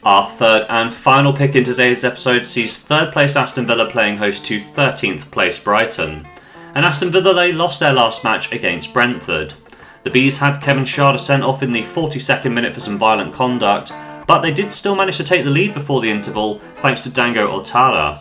Our third and final pick in today's episode sees 3rd place Aston Villa playing host to 13th place Brighton. And Aston Villa, they lost their last match against Brentford. The Bees had Kevin Schade sent off in the 42nd minute for some violent conduct, but they did still manage to take the lead before the interval thanks to Dango Ouattara.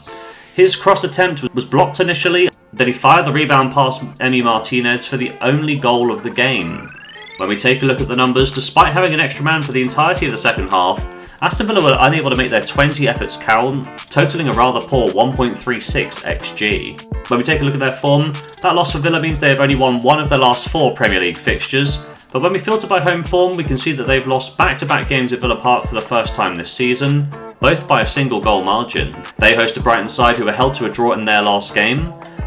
His cross attempt was blocked initially, then he fired the rebound past Emiliano Martínez for the only goal of the game. When we take a look at the numbers, despite having an extra man for the entirety of the second half, Aston Villa were unable to make their 20 efforts count, totalling a rather poor 1.36 XG. When we take a look at their form, that loss for Villa means they have only won one of their last 4 Premier League fixtures, but when we filter by home form, we can see that they've lost back-to-back games at Villa Park for the first time this season, both by a single goal margin. They host a Brighton side who were held to a draw in their last game.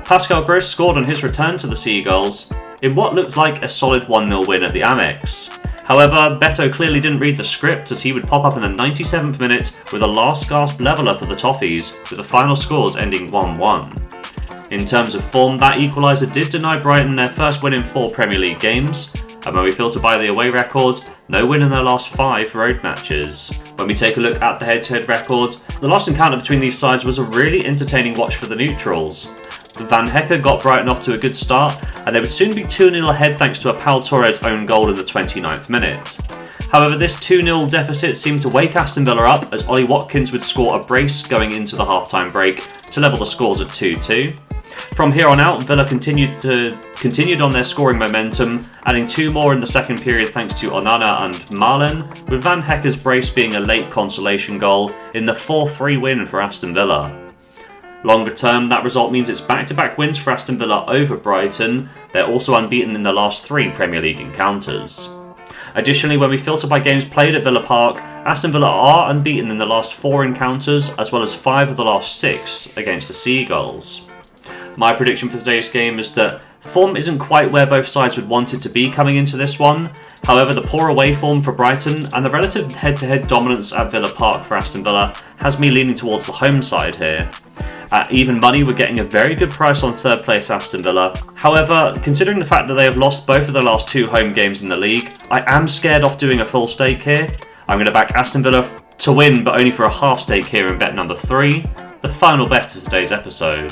Pascal Gross scored on his return to the Seagulls in what looked like a solid 1-0 win at the Amex. However, Beto clearly didn't read the script as he would pop up in the 97th minute with a last gasp leveller for the Toffees, with the final scores ending 1-1. In terms of form, that equaliser did deny Brighton their first win in 4 Premier League games, and when we filter by the away record, no win in their last 5 road matches. When we take a look at the head-to-head record, the last encounter between these sides was a really entertaining watch for the neutrals. Van Hecke got Brighton off to a good start, and they would soon be 2-0 ahead thanks to a Pau Torres own goal in the 29th minute. However, this 2-0 deficit seemed to wake Aston Villa up as Ollie Watkins would score a brace going into the half-time break to level the scores at 2-2. From here on out, Villa continued on their scoring momentum, adding 2 more in the second period thanks to Onana and Malen, with Van Hecke's brace being a late consolation goal in the 4-3 win for Aston Villa. Longer term, that result means it's back-to-back wins for Aston Villa over Brighton. They're also unbeaten in the last 3 Premier League encounters. Additionally, when we filter by games played at Villa Park, Aston Villa are unbeaten in the last 4 encounters, as well as 5 of the last 6 against the Seagulls. My prediction for today's game is that form isn't quite where both sides would want it to be coming into this one. However, the poor away form for Brighton and the relative head-to-head dominance at Villa Park for Aston Villa has me leaning towards the home side here. At even money, we're getting a very good price on 3rd place Aston Villa. However, considering the fact that they have lost both of their last 2 home games in the league, I am scared off doing a full stake here. I'm going to back Aston Villa to win, but only for a half stake here in bet number 3, the final bet of today's episode.